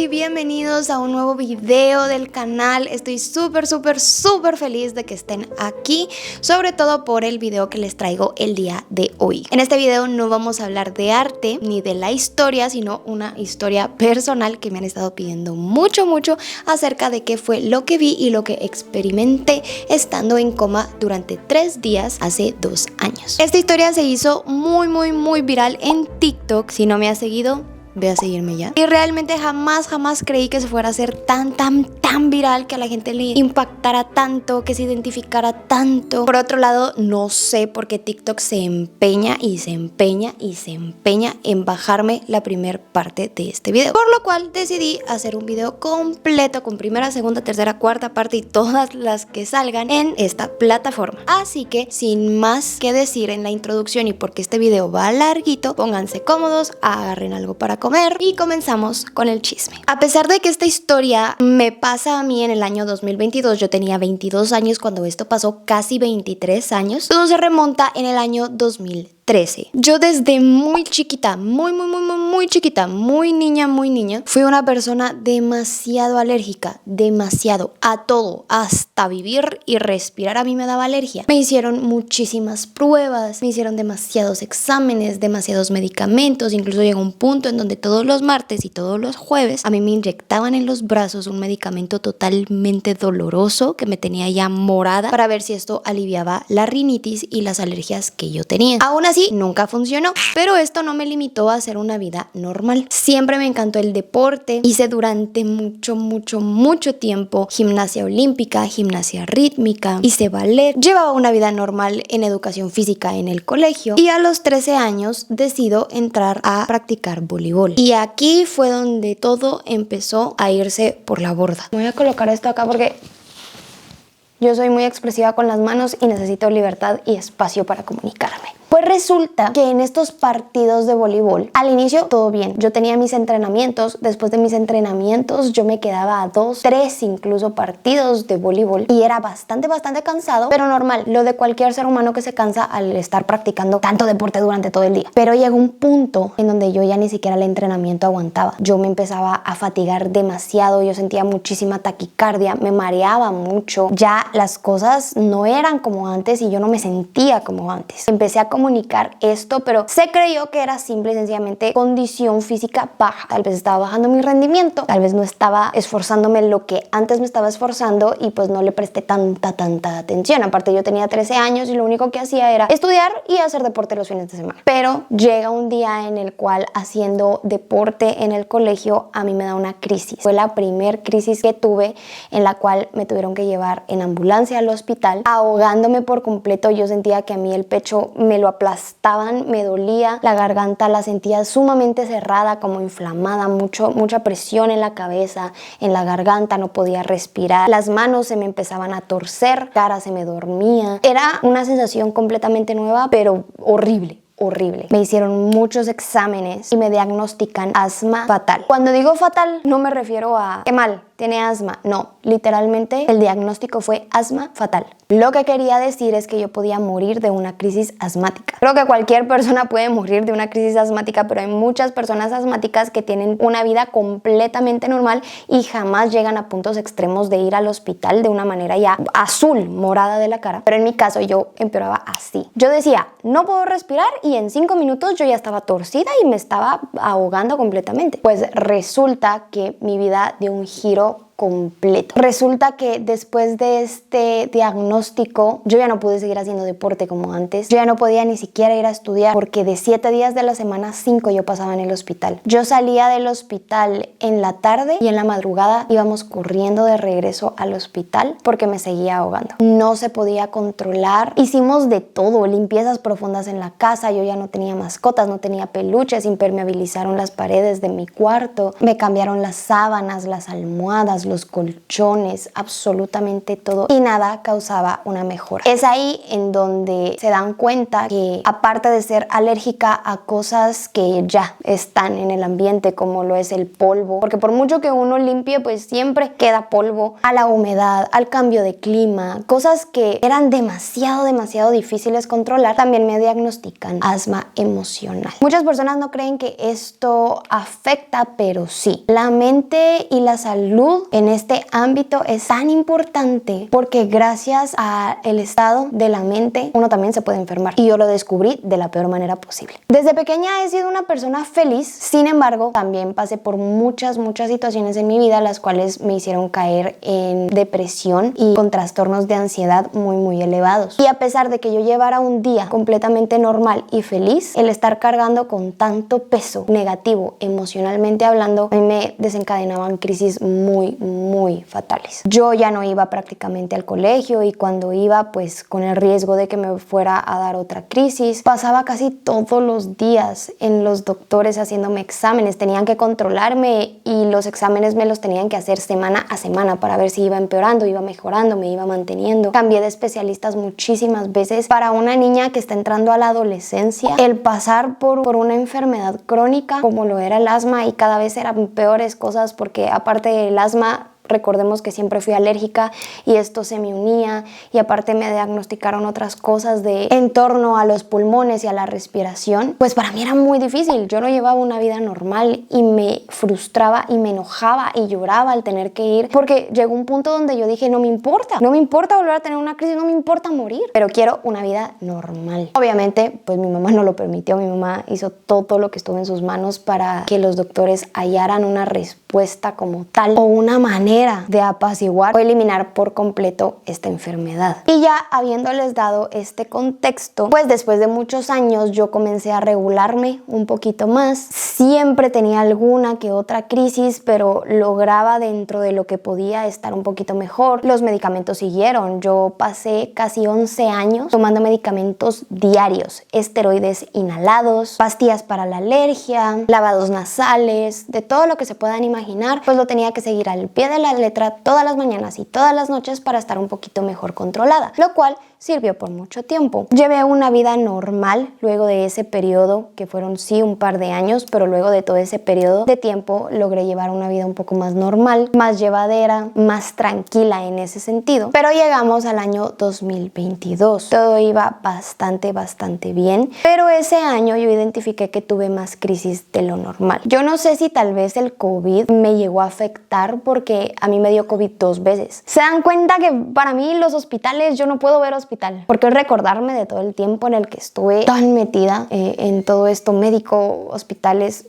y bienvenidos a un nuevo video del canal. Estoy súper feliz de que estén aquí, sobre todo por el video que les traigo el día de hoy. En este video no vamos a hablar de arte ni de la historia, sino una historia personal que me han estado pidiendo mucho acerca de qué fue lo que vi y lo que experimenté estando en coma durante 3 días hace 2 años. Esta historia se hizo muy viral en TikTok. Si no me has seguido, ve a seguirme ya. Y realmente jamás creí que se fuera a hacer tan viral, que a la gente le impactara tanto, que se identificara tanto. Por otro lado, no sé por qué TikTok se empeña en bajarme la primer parte de este video. Por lo cual decidí hacer un video completo con primera, segunda, tercera, cuarta parte y todas las que salgan en esta plataforma. Así que sin más que decir en la introducción y porque este video va larguito, pónganse cómodos, agarren algo para comer y comenzamos con el chisme. A pesar de que esta historia me pasa a mí en el año 2022, yo tenía 22 años cuando esto pasó, casi 23 años, todo se remonta en el año 2013. Yo desde muy chiquita, muy chiquita, muy niña, fui una persona demasiado alérgica, demasiado, a todo, hasta vivir y respirar a mí me daba alergia. Me hicieron muchísimas pruebas, me hicieron demasiados exámenes, demasiados medicamentos, incluso llegó un punto en donde todos los martes y todos los jueves a mí me inyectaban en los brazos un medicamento totalmente doloroso que me tenía ya morada para ver si esto aliviaba la rinitis y las alergias que yo tenía. Aún así, nunca funcionó, pero esto no me limitó a hacer una vida normal. Siempre me encantó el deporte, hice durante mucho tiempo gimnasia olímpica, gimnasia rítmica, hice ballet, llevaba una vida normal en educación física en el colegio y a los 13 años decido entrar a practicar voleibol. Y aquí fue donde todo empezó a irse por la borda. Voy a colocar esto acá porque yo soy muy expresiva con las manos y necesito libertad y espacio para comunicarme. Pues resulta que en estos partidos de voleibol, al inicio todo bien. Yo tenía mis entrenamientos, después de mis entrenamientos yo me quedaba a 2, 3 incluso partidos de voleibol y era bastante cansado, pero normal, lo de cualquier ser humano que se cansa al estar practicando tanto deporte durante todo el día. Pero llegó un punto en donde yo ya ni siquiera el entrenamiento aguantaba. Yo me empezaba a fatigar demasiado, yo sentía muchísima taquicardia, me mareaba mucho. Ya las cosas no eran como antes y yo no me sentía como antes. Empecé a comunicar esto, pero se creyó que era simple y sencillamente condición física baja. Tal vez estaba bajando mi rendimiento, tal vez no estaba esforzándome lo que antes me estaba esforzando y pues no le presté tanta atención. Aparte yo tenía 13 años y lo único que hacía era estudiar y hacer deporte los fines de semana. Pero llega un día en el cual haciendo deporte en el colegio a mí me da una crisis. Fue la primer crisis que tuve en la cual me tuvieron que llevar en ambulancia al hospital, ahogándome por completo. Yo sentía que a mí el pecho me lo aplastaban, me dolía, la garganta la sentía sumamente cerrada, como inflamada, mucha presión en la cabeza, en la garganta, no podía respirar, las manos se me empezaban a torcer, cara se me dormía. Era una sensación completamente nueva, pero horrible. Me hicieron muchos exámenes y me diagnostican asma fatal. Cuando digo fatal, no me refiero a qué mal, tiene asma. No, literalmente el diagnóstico fue asma fatal. Lo que quería decir es que yo podía morir de una crisis asmática. Creo que cualquier persona puede morir de una crisis asmática, pero hay muchas personas asmáticas que tienen una vida completamente normal y jamás llegan a puntos extremos de ir al hospital de una manera ya azul, morada de la cara. Pero en mi caso yo empeoraba así. Yo decía, no puedo respirar y en 5 minutos yo ya estaba torcida y me estaba ahogando completamente. Pues resulta que mi vida dio un giro completo. Resulta que después de este diagnóstico yo ya no pude seguir haciendo deporte como antes. Yo ya no podía ni siquiera ir a estudiar porque de 7 días de la semana 5 yo pasaba en el hospital. Yo salía del hospital en la tarde y en la madrugada íbamos corriendo de regreso al hospital porque me seguía ahogando. No se podía controlar. Hicimos de todo, limpiezas profundas en la casa. Yo ya no tenía mascotas, no tenía peluches, impermeabilizaron las paredes de mi cuarto, me cambiaron las sábanas, las almohadas, los colchones, absolutamente todo, y nada causaba una mejora. Es ahí en donde se dan cuenta que, aparte de ser alérgica a cosas que ya están en el ambiente, como lo es el polvo, porque por mucho que uno limpie, pues siempre queda polvo, a la humedad, al cambio de clima, cosas que eran demasiado difíciles controlar, también me diagnostican asma emocional. Muchas personas no creen que esto afecta, pero sí. La mente y la salud en este ámbito es tan importante porque gracias al estado de la mente uno también se puede enfermar, y yo lo descubrí de la peor manera posible. Desde pequeña he sido una persona feliz, sin embargo también pasé por muchas situaciones en mi vida las cuales me hicieron caer en depresión y con trastornos de ansiedad muy elevados. Y a pesar de que yo llevara un día completamente normal y feliz, el estar cargando con tanto peso negativo emocionalmente hablando, a mí me desencadenaban crisis muy fatales. Yo ya no iba prácticamente al colegio, y cuando iba, pues con el riesgo de que me fuera a dar otra crisis, pasaba casi todos los días en los doctores haciéndome exámenes. Tenían que controlarme y los exámenes me los tenían que hacer semana a semana para ver si iba empeorando, iba mejorando, me iba manteniendo. Cambié de especialistas muchísimas veces. Para una niña que está entrando a la adolescencia, el pasar por una enfermedad crónica como lo era el asma, y cada vez eran peores cosas porque aparte del asma, recordemos que siempre fui alérgica y esto se me unía, y aparte me diagnosticaron otras cosas en torno a los pulmones y a la respiración, pues para mí era muy difícil. Yo no llevaba una vida normal y me frustraba y me enojaba y lloraba al tener que ir, porque llegó un punto donde yo dije, no me importa volver a tener una crisis, no me importa morir, pero quiero una vida normal. Obviamente pues mi mamá no lo permitió. Mi mamá hizo todo lo que estuvo en sus manos para que los doctores hallaran una respuesta como tal, o una manera de apaciguar o eliminar por completo esta enfermedad. Y ya habiéndoles dado este contexto, pues después de muchos años yo comencé a regularme un poquito más. Siempre tenía alguna que otra crisis, pero lograba dentro de lo que podía estar un poquito mejor. Los medicamentos siguieron. Yo pasé casi 11 años tomando medicamentos diarios, esteroides inhalados, pastillas para la alergia, lavados nasales, de todo lo que se puedan imaginar, pues lo tenía que seguir al pie de la letra todas las mañanas y todas las noches para estar un poquito mejor controlada, lo cual sirvió por mucho tiempo. Llevé una vida normal luego de ese periodo, que fueron sí un par de años, pero luego de todo ese periodo de tiempo logré llevar una vida un poco más normal, más llevadera, más tranquila en ese sentido. Pero llegamos al año 2022. Todo iba bastante bien, pero ese año yo identifiqué que tuve más crisis de lo normal. Yo no sé si tal vez el COVID me llegó a afectar, porque a mí me dio COVID 2 veces. ¿Se dan cuenta que para mí los hospitales, yo no puedo ver hospitales? Porque recordarme de todo el tiempo en el que estuve tan metida en todo esto médico, hospitales,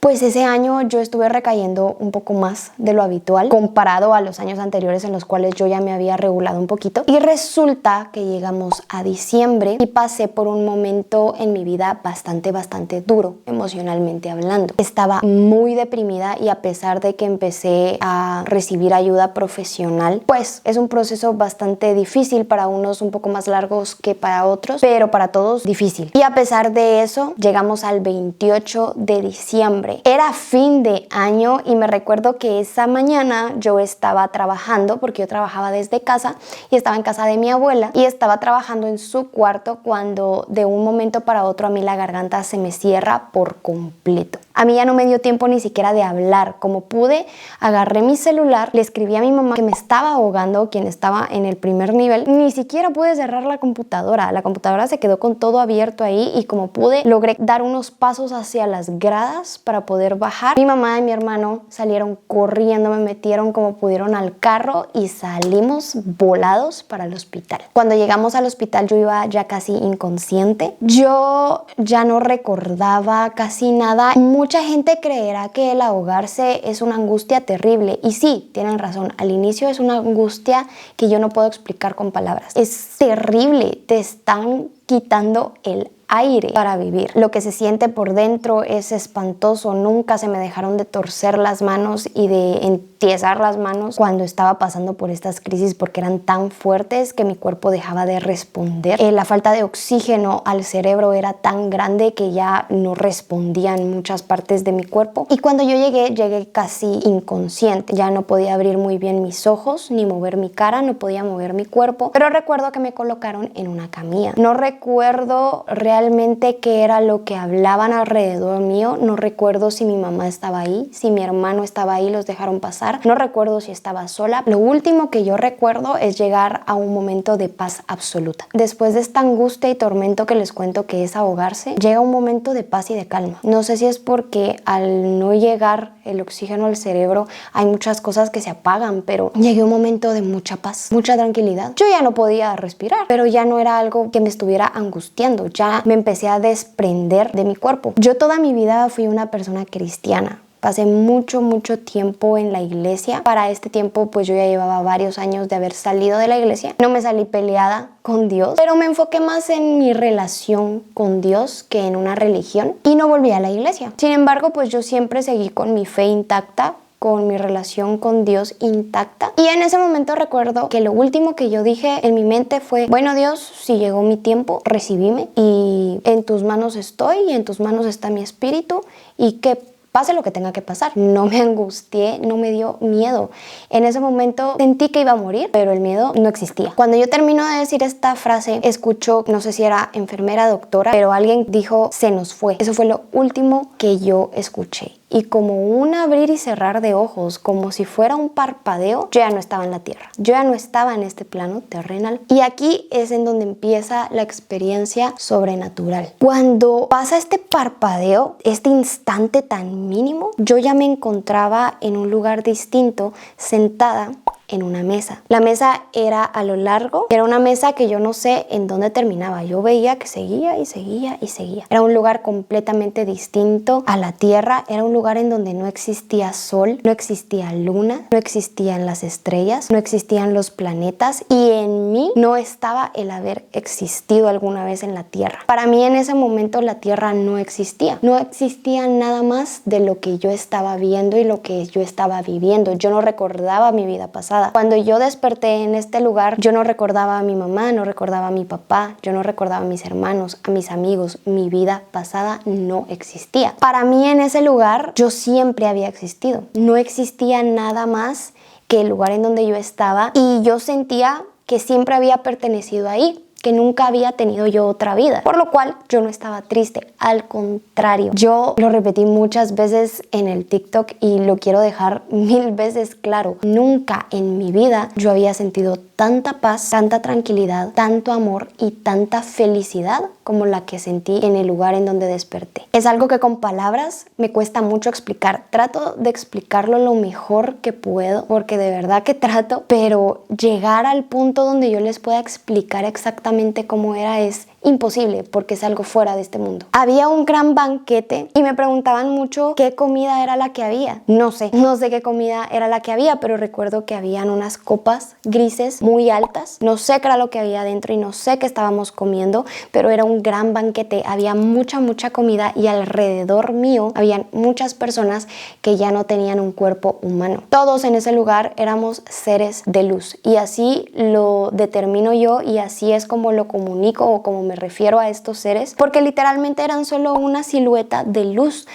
pues ese año yo estuve recayendo un poco más de lo habitual comparado a los años anteriores en los cuales yo ya me había regulado un poquito. Y resulta que llegamos a diciembre y pasé por un momento en mi vida bastante duro, emocionalmente hablando. Estaba muy deprimida, y a pesar de que empecé a recibir ayuda profesional, pues es un proceso bastante difícil, para unos un poco más largos que para otros, pero para todos difícil. Y a pesar de eso, llegamos al 28 de diciembre. Era fin de año y me recuerdo que esa mañana yo estaba trabajando, porque yo trabajaba desde casa y estaba en casa de mi abuela, y estaba trabajando en su cuarto cuando de un momento para otro a mí la garganta se me cierra por completo. A mí ya no me dio tiempo ni siquiera de hablar. Como pude, agarré mi celular, le escribí a mi mamá que me estaba ahogando, quien estaba en el primer nivel. Ni siquiera pude cerrar la computadora. La computadora se quedó con todo abierto ahí, y como pude, logré dar unos pasos hacia las gradas para poder bajar. Mi mamá y mi hermano salieron corriendo, me metieron como pudieron al carro y salimos volados para el hospital. Cuando llegamos al hospital yo iba ya casi inconsciente. Yo ya no recordaba casi nada. Mucha gente creerá que el ahogarse es una angustia terrible, y sí, tienen razón. Al inicio es una angustia que yo no puedo explicar con palabras. Es terrible, te están quitando el aire para vivir. Lo que se siente por dentro es espantoso. Nunca se me dejaron de torcer las manos y de entiesar las manos cuando estaba pasando por estas crisis, porque eran tan fuertes que mi cuerpo dejaba de responder. La falta de oxígeno al cerebro era tan grande que ya no respondía en muchas partes de mi cuerpo. Y cuando yo llegué casi inconsciente. Ya no podía abrir muy bien mis ojos, ni mover mi cara, no podía mover mi cuerpo. Pero recuerdo que me colocaron en una camilla. No recuerdo realmente qué era lo que hablaban alrededor mío. No recuerdo si mi mamá estaba ahí, si mi hermano estaba ahí, los dejaron pasar. No recuerdo si estaba sola. Lo último que yo recuerdo es llegar a un momento de paz absoluta. Después de esta angustia y tormento que les cuento que es ahogarse, llega un momento de paz y de calma. No sé si es porque al no llegar el oxígeno al cerebro hay muchas cosas que se apagan, pero llegué a un momento de mucha paz, mucha tranquilidad. Yo ya no podía respirar, pero ya no era algo que me estuviera angustiando. Ya me empecé a desprender de mi cuerpo. Yo toda mi vida fui una persona cristiana. Pasé mucho tiempo en la iglesia. Para este tiempo pues yo ya llevaba varios años de haber salido de la iglesia. No me salí peleada con Dios, pero me enfoqué más en mi relación con Dios que en una religión y no volví a la iglesia. Sin embargo, pues yo siempre seguí con mi fe intacta, con mi relación con Dios intacta. Y en ese momento recuerdo que lo último que yo dije en mi mente fue: bueno, Dios, si llegó mi tiempo, recibime y en tus manos estoy y en tus manos está mi espíritu y que pase lo que tenga que pasar. No me angustié, no me dio miedo. En ese momento sentí que iba a morir, pero el miedo no existía. Cuando yo termino de decir esta frase, escucho, no sé si era enfermera, doctora, pero alguien dijo: se nos fue. Eso fue lo último que yo escuché. Y como un abrir y cerrar de ojos, como si fuera un parpadeo, yo ya no estaba en la tierra. Yo ya no estaba en este plano terrenal. Y aquí es en donde empieza la experiencia sobrenatural. Cuando pasa este parpadeo, este instante tan mínimo, yo ya me encontraba en un lugar distinto, sentada en una mesa. La mesa era a lo largo, era una mesa que yo no sé en dónde terminaba. Yo veía que seguía y seguía y seguía. Era un lugar completamente distinto a la tierra. Era un lugar en donde no existía sol, no existía luna, no existían las estrellas, no existían los planetas y en mí no estaba el haber existido alguna vez en la tierra. Para mí en ese momento la tierra no existía. No existía nada más de lo que yo estaba viendo y lo que yo estaba viviendo. Yo no recordaba mi vida pasada. Cuando yo desperté en este lugar, yo no recordaba a mi mamá, no recordaba a mi papá, yo no recordaba a mis hermanos, a mis amigos. Mi vida pasada no existía. Para mí en ese lugar yo siempre había existido. No existía nada más que el lugar en donde yo estaba y yo sentía que siempre había pertenecido ahí, que nunca había tenido yo otra vida, por lo cual yo no estaba triste, al contrario. Yo lo repetí muchas veces en el TikTok y lo quiero dejar 1000 veces claro. Nunca en mi vida yo había sentido tanta paz, tanta tranquilidad, tanto amor y tanta felicidad como la que sentí en el lugar en donde desperté. Es algo que con palabras me cuesta mucho explicar. Trato de explicarlo lo mejor que puedo, porque de verdad que trato, pero llegar al punto donde yo les pueda explicar exactamente cómo era es imposible, porque es algo fuera de este mundo. Había un gran banquete y me preguntaban mucho qué comida era la que había. No sé qué comida era la que había, pero recuerdo que habían unas copas grises muy altas. No sé qué era lo que había dentro y no sé qué estábamos comiendo, pero era un gran banquete. Había mucha comida y alrededor mío habían muchas personas que ya no tenían un cuerpo humano. Todos en ese lugar éramos seres de luz y así lo determino yo y así es como lo comunico o como me refiero a estos seres, porque literalmente eran solo una silueta de luz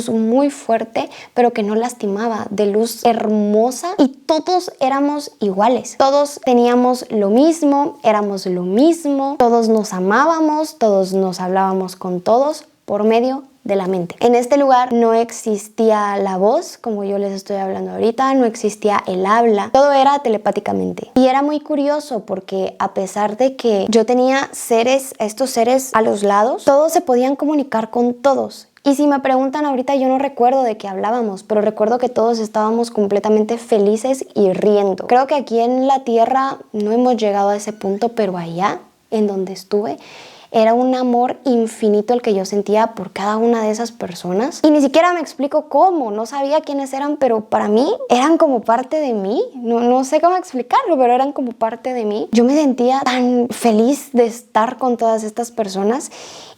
muy fuerte, pero que no lastimaba, de luz hermosa, y todos éramos iguales. Todos teníamos lo mismo, éramos lo mismo, todos nos amábamos, todos nos hablábamos con todos por medio de la mente. En este lugar no existía la voz, como yo les estoy hablando ahorita, no existía el habla, todo era telepáticamente. Y era muy curioso porque a pesar de que yo tenía estos seres a los lados, todos se podían comunicar con todos. Y si me preguntan ahorita, yo no recuerdo de qué hablábamos, pero recuerdo que todos estábamos completamente felices y riendo. Creo que aquí en la Tierra no hemos llegado a ese punto, pero allá, en donde estuve, era un amor infinito el que yo sentía por cada una de esas personas. Y ni siquiera me explico cómo, no sabía quiénes eran, pero para mí eran como parte de mí. No sé cómo explicarlo, pero eran como parte de mí. Yo me sentía tan feliz de estar con todas estas personas.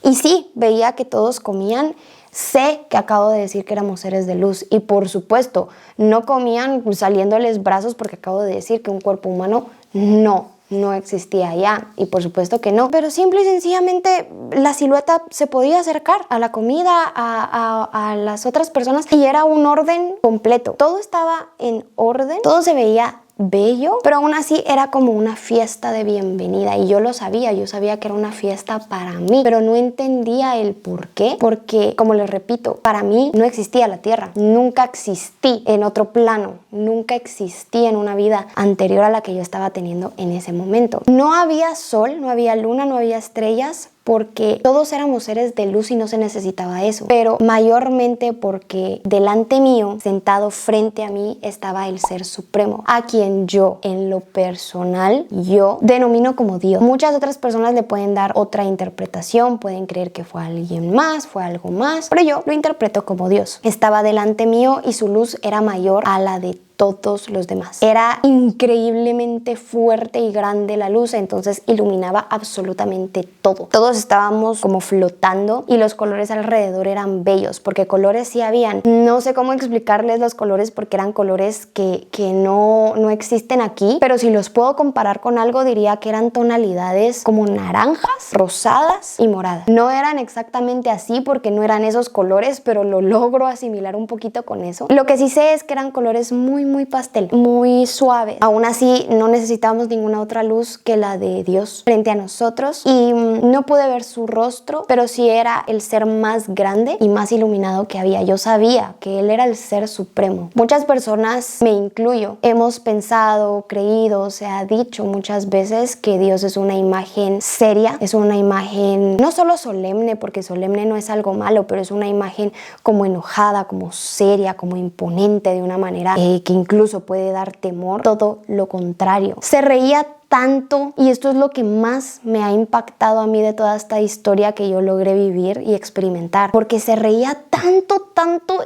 Y sí, veía que todos comían. Sé que acabo de decir que éramos seres de luz y por supuesto no comían saliéndoles brazos porque acabo de decir que un cuerpo humano no existía allá y por supuesto que no, pero simple y sencillamente la silueta se podía acercar a la comida, a las otras personas y era un orden completo. Todo estaba en orden, todo se veía bello, pero aún así era como una fiesta de bienvenida y yo lo sabía, yo sabía que era una fiesta para mí, pero no entendía el por qué, porque como les repito, para mí no existía la tierra, nunca existí en otro plano, nunca existí en una vida anterior a la que yo estaba teniendo en ese momento. No había sol, no había luna, no había estrellas, porque todos éramos seres de luz y no se necesitaba eso, pero mayormente porque delante mío, sentado frente a mí, estaba el Ser Supremo, a quien yo, en lo personal, yo denomino como Dios. Muchas otras personas le pueden dar otra interpretación, pueden creer que fue alguien más, fue algo más, pero yo lo interpreto como Dios. Estaba delante mío y su luz era mayor a la de todos los demás. Era increíblemente fuerte y grande la luz, entonces iluminaba absolutamente todo. Todos estábamos como flotando y los colores alrededor eran bellos, porque colores sí habían. No sé cómo explicarles los colores porque eran colores que no existen aquí, pero si los puedo comparar con algo diría que eran tonalidades como naranjas, rosadas y moradas. No eran exactamente así porque no eran esos colores, pero lo logro asimilar un poquito con eso. Lo que sí sé es que eran colores muy pastel, muy suave. Aún así no necesitábamos ninguna otra luz que la de Dios frente a nosotros y no pude ver su rostro, pero sí era el ser más grande y más iluminado que había. Yo sabía que Él era el Ser Supremo. Muchas personas, me incluyo, hemos pensado, creído, se ha dicho muchas veces que Dios es una imagen seria, es una imagen no solo solemne, porque solemne no es algo malo, pero es una imagen como enojada, como seria, como imponente de una manera que incluso puede dar temor. Todo lo contrario. Se reía tanto, y esto es lo que más me ha impactado a mí de toda esta historia que yo logré vivir y experimentar, porque se reía tanto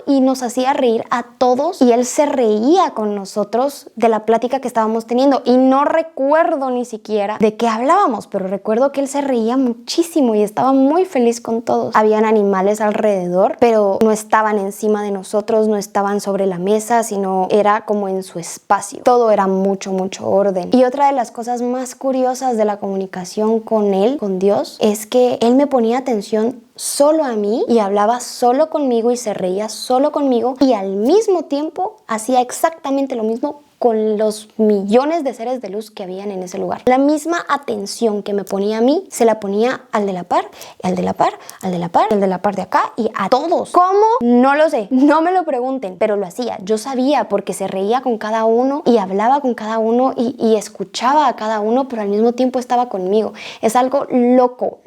y nos hacía reír a todos y él se reía con nosotros de la plática que estábamos teniendo y no recuerdo ni siquiera de qué hablábamos, pero recuerdo que él se reía muchísimo y estaba muy feliz con todos. Habían animales alrededor, pero no estaban encima de nosotros, no estaban sobre la mesa, sino era como en su espacio. Todo era mucho orden. Y otra de las cosas más curiosas de la comunicación con él, con Dios, es que él me ponía atención solo a mí y hablaba solo conmigo y se reía solo conmigo y al mismo tiempo hacía exactamente lo mismo con los millones de seres de luz que habían en ese lugar. La misma atención que me ponía a mí, se la ponía al de la par, al de la par, al de la par, al de la par de acá y a todos. ¿Cómo? No lo sé, no me lo pregunten, pero lo hacía. Yo sabía porque se reía con cada uno y hablaba con cada uno y escuchaba a cada uno, pero al mismo tiempo estaba conmigo. Es algo loco,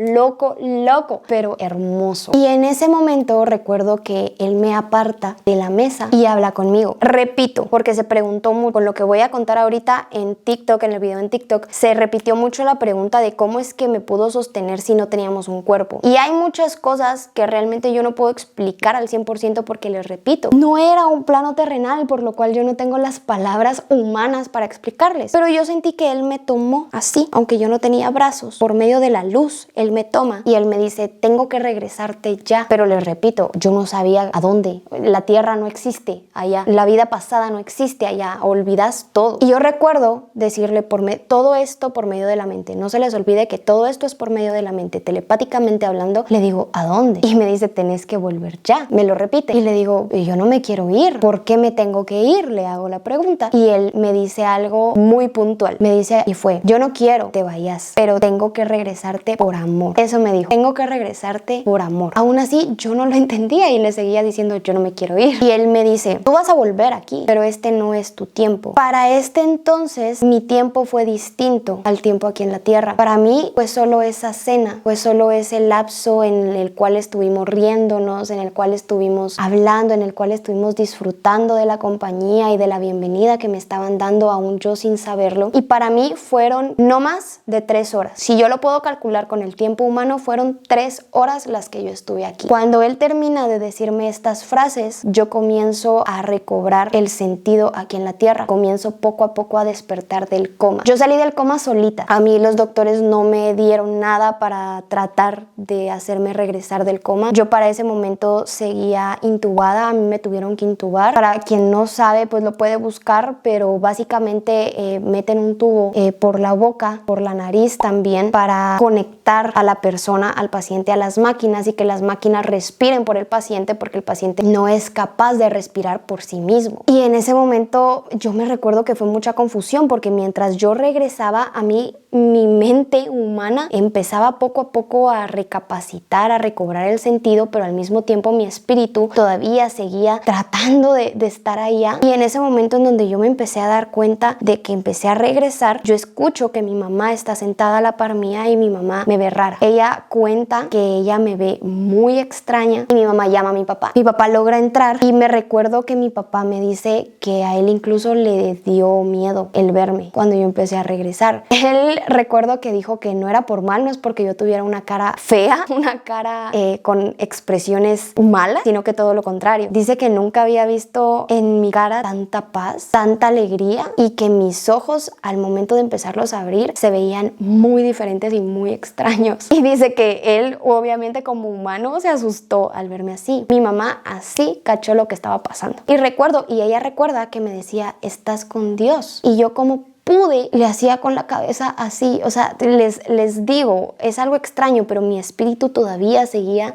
pero hermoso. Y en ese momento recuerdo que él me aparta de la mesa y habla conmigo. Repito, porque se preguntó mucho. Con lo que voy a contar ahorita en TikTok, en el video en TikTok, se repitió mucho la pregunta de cómo es que me pudo sostener si no teníamos un cuerpo. Y hay muchas cosas que realmente yo no puedo explicar al 100% porque les repito, no era un plano terrenal, por lo cual yo no tengo las palabras humanas para explicarles. Pero yo sentí que él me tomó así, aunque yo no tenía brazos, por medio de la luz. Él me toma y él me dice, tengo que regresarte ya. Pero les repito, yo no sabía a dónde. La tierra no existe allá. La vida pasada no existe allá. Olvidas todo. Y yo recuerdo decirle todo esto por medio de la mente. No se les olvide que todo esto es por medio de la mente. Telepáticamente hablando, le digo, ¿a dónde? Y me dice, tenés que volver ya. Me lo repite. Y le digo, yo no me quiero ir. ¿Por qué me tengo que ir? Le hago la pregunta. Y él me dice algo muy puntual. Me dice, yo no quiero que te vayas, pero tengo que regresarte por amor. Eso me dijo, tengo que regresarte por amor. Aún así, yo no lo entendía y le seguía diciendo, yo no me quiero ir. Y él me dice, tú vas a volver aquí, pero este no es tu tiempo. tiempo. Para este entonces, mi tiempo fue distinto al tiempo aquí en la tierra. Para mí fue solo esa cena, fue solo ese lapso en el cual estuvimos riéndonos, en el cual estuvimos hablando, en el cual estuvimos disfrutando de la compañía y de la bienvenida que me estaban dando aún yo sin saberlo. Y para mí fueron no más de 3 horas. Si yo lo puedo calcular con el tiempo humano, fueron 3 horas las que yo estuve aquí. Cuando él termina de decirme estas frases, yo comienzo a recobrar el sentido aquí en la tierra. Comienzo poco a poco a despertar del coma. Yo salí del coma solita. A mí los doctores no me dieron nada para tratar de hacerme regresar del coma. Yo para ese momento seguía intubada. A mí me tuvieron que intubar. Para quien no sabe, pues lo puede buscar, pero básicamente meten un tubo por la boca, por la nariz también, para conectar a la persona, al paciente, a las máquinas y que las máquinas respiren por el paciente, porque el paciente no es capaz de respirar por sí mismo. Y en ese momento yo me recuerdo que fue mucha confusión, porque mientras yo regresaba, a mí mi mente humana empezaba poco a poco a recapacitar, a recobrar el sentido, pero al mismo tiempo mi espíritu todavía seguía tratando de estar allá. Y en ese momento en donde yo me empecé a dar cuenta de que empecé a regresar, yo escucho que mi mamá está sentada a la par mía y mi mamá me ve rara. Ella cuenta que ella me ve muy extraña y mi mamá llama a mi papá. Mi papá logra entrar y me recuerdo que mi papá me dice que a él incluso le dio miedo el verme cuando yo empecé a regresar. Él recuerdo que dijo que no era por mal, no es porque yo tuviera una cara fea, una cara con expresiones malas, sino que todo lo contrario. Dice que nunca había visto en mi cara tanta paz, tanta alegría, y que mis ojos al momento de empezarlos a abrir se veían muy diferentes y muy extraños. Y dice que él obviamente como humano se asustó al verme así. Mi mamá así cachó lo que estaba pasando. Y ella recuerda que me decía, estás con Dios. Y yo como pude, le hacía con la cabeza así. O sea, les digo, es algo extraño, pero mi espíritu todavía seguía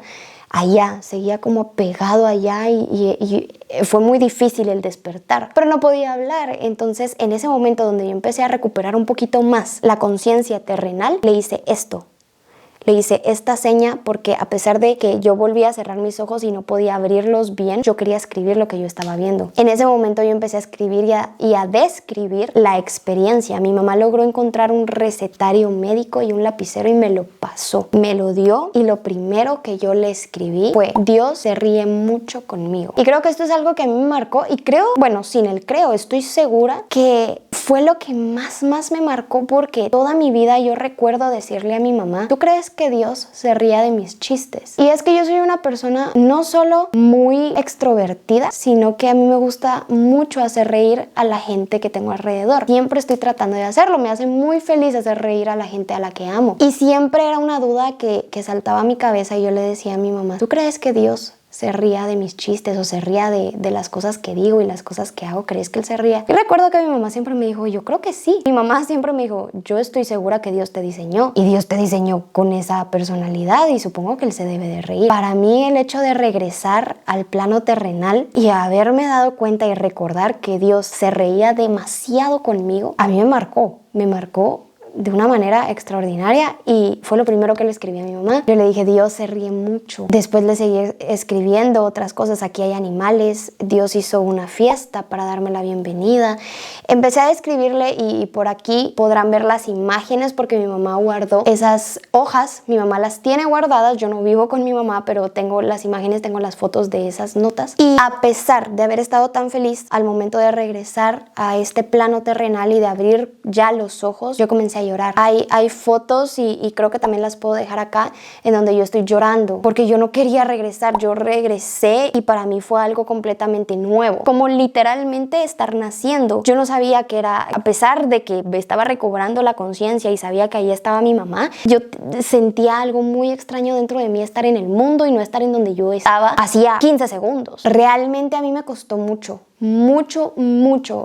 allá, seguía como pegado allá y fue muy difícil el despertar, pero no podía hablar. Entonces, en ese momento donde yo empecé a recuperar un poquito más la conciencia terrenal, le hice esto. Le hice esta seña porque a pesar de que yo volvía a cerrar mis ojos y no podía abrirlos bien, yo quería escribir lo que yo estaba viendo. En ese momento yo empecé a escribir y a describir la experiencia. Mi mamá logró encontrar un recetario médico y un lapicero y me lo pasó. Me lo dio y lo primero que yo le escribí fue: Dios se ríe mucho conmigo. Y creo que esto es algo que a mí me marcó y estoy segura que fue lo que más me marcó, porque toda mi vida yo recuerdo decirle a mi mamá: ¿tú crees que Dios se ría de mis chistes? Y es que yo soy una persona no solo muy extrovertida, sino que a mí me gusta mucho hacer reír a la gente que tengo alrededor. Siempre estoy tratando de hacerlo, me hace muy feliz hacer reír a la gente a la que amo. Y siempre era una duda que saltaba a mi cabeza y yo le decía a mi mamá: ¿tú crees que Dios se ría de mis chistes o se ría de las cosas que digo y las cosas que hago? ¿Crees que él se ría? Y recuerdo que mi mamá siempre me dijo: yo creo que sí. Mi mamá siempre me dijo: yo estoy segura que Dios te diseñó y Dios te diseñó con esa personalidad y supongo que él se debe de reír. Para mí el hecho de regresar al plano terrenal y haberme dado cuenta y recordar que Dios se reía demasiado conmigo, a mí me marcó de una manera extraordinaria y fue lo primero que le escribí a mi mamá. Yo le dije: Dios se ríe mucho. Después le seguí escribiendo otras cosas: aquí hay animales, Dios hizo una fiesta para darme la bienvenida. Empecé a escribirle y por aquí podrán ver las imágenes porque mi mamá guardó esas hojas. Mi mamá las tiene guardadas. Yo no vivo con mi mamá, pero tengo las imágenes, tengo las fotos de esas notas. Y a pesar de haber estado tan feliz al momento de regresar a este plano terrenal y de abrir ya los ojos, yo comencé a llorar. Hay fotos y creo que también las puedo dejar acá, en donde yo estoy llorando porque yo no quería regresar. Yo regresé y para mí fue algo completamente nuevo, como literalmente estar naciendo. Yo no sabía que era, a pesar de que me estaba recobrando la conciencia y sabía que ahí estaba mi mamá, yo sentía algo muy extraño dentro de mí, estar en el mundo y no estar en donde yo estaba hacía 15 segundos. Realmente a mí me costó mucho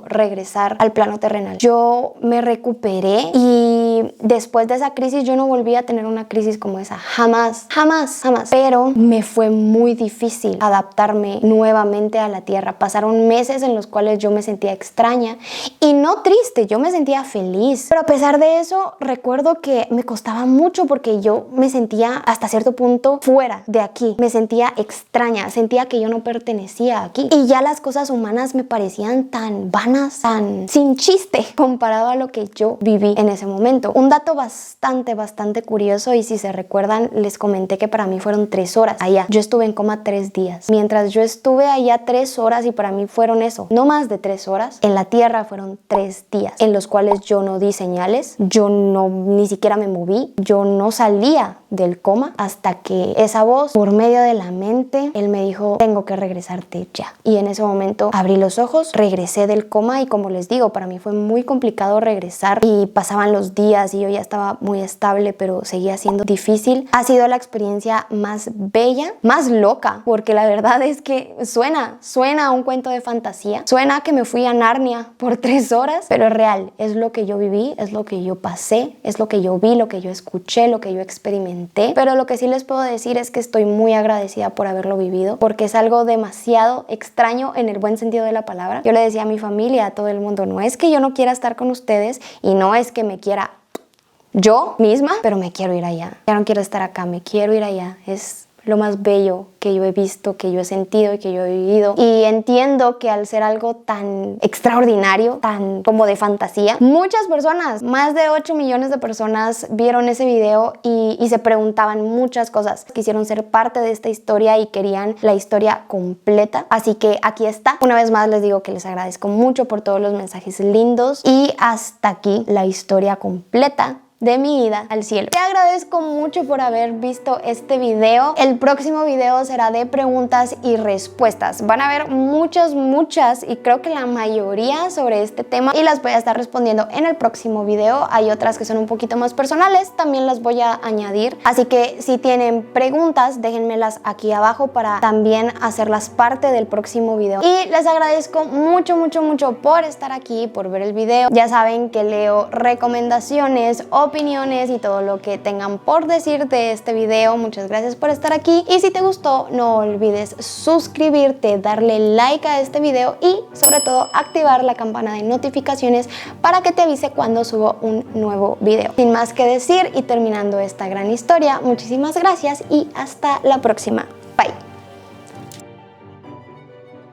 regresar al plano terrenal. Yo me recuperé y Y después de esa crisis yo no volví a tener una crisis como esa, jamás, jamás, jamás. Pero me fue muy difícil adaptarme nuevamente a la tierra. Pasaron meses en los cuales yo me sentía extraña y no triste, yo me sentía feliz. Pero a pesar de eso, recuerdo que me costaba mucho porque yo me sentía hasta cierto punto fuera de aquí. Me sentía extraña, sentía que yo no pertenecía aquí. Y ya las cosas humanas me parecían tan vanas, tan sin chiste comparado a lo que yo viví en ese momento. Un dato bastante curioso, y si se recuerdan, les comenté que para mí fueron 3 horas allá. Yo estuve en coma 3 días. Mientras yo estuve allá 3 horas, y para mí fueron eso, no más de 3 horas, en la tierra fueron 3 días en los cuales yo no di señales, yo no ni siquiera me moví, yo no salía del coma hasta que esa voz, por medio de la mente, él me dijo: tengo que regresarte ya. Y en ese momento abrí los ojos, regresé del coma, y como les digo, para mí fue muy complicado regresar, y pasaban los días y yo ya estaba muy estable, pero seguía siendo difícil. Ha sido la experiencia más bella, más loca, porque la verdad es que suena a un cuento de fantasía, suena a que me fui a Narnia por 3 horas, pero es real, es lo que yo viví, es lo que yo pasé, es lo que yo vi, lo que yo escuché, lo que yo experimenté. Pero lo que sí les puedo decir es que estoy muy agradecida por haberlo vivido, porque es algo demasiado extraño en el buen sentido de la palabra. Yo le decía a mi familia, a todo el mundo: no es que yo no quiera estar con ustedes y no es que me quiera yo misma, pero me quiero ir allá. Ya no quiero estar acá, me quiero ir allá. Es lo más bello que yo he visto, que yo he sentido y que yo he vivido. Y entiendo que al ser algo tan extraordinario, tan como de fantasía, muchas personas, más de 8 millones de personas vieron ese video y se preguntaban muchas cosas. Quisieron ser parte de esta historia y querían la historia completa. Así que aquí está. Una vez más les digo que les agradezco mucho por todos los mensajes lindos, y hasta aquí la historia completa de mi ida al cielo. Te agradezco mucho por haber visto este video. El próximo video será de preguntas y respuestas. Van a haber muchas, y creo que la mayoría sobre este tema, y las voy a estar respondiendo en el próximo video. Hay otras que son un poquito más personales, también las voy a añadir. Así que si tienen preguntas, déjenmelas aquí abajo para también hacerlas parte del próximo video. Y les agradezco mucho por estar aquí, por ver el video. Ya saben que leo recomendaciones, opiniones y todo lo que tengan por decir de este video. Muchas gracias por estar aquí, y si te gustó no olvides suscribirte, darle like a este video y sobre todo activar la campana de notificaciones para que te avise cuando subo un nuevo video. Sin más que decir, y terminando esta gran historia, muchísimas gracias y hasta la próxima. Bye.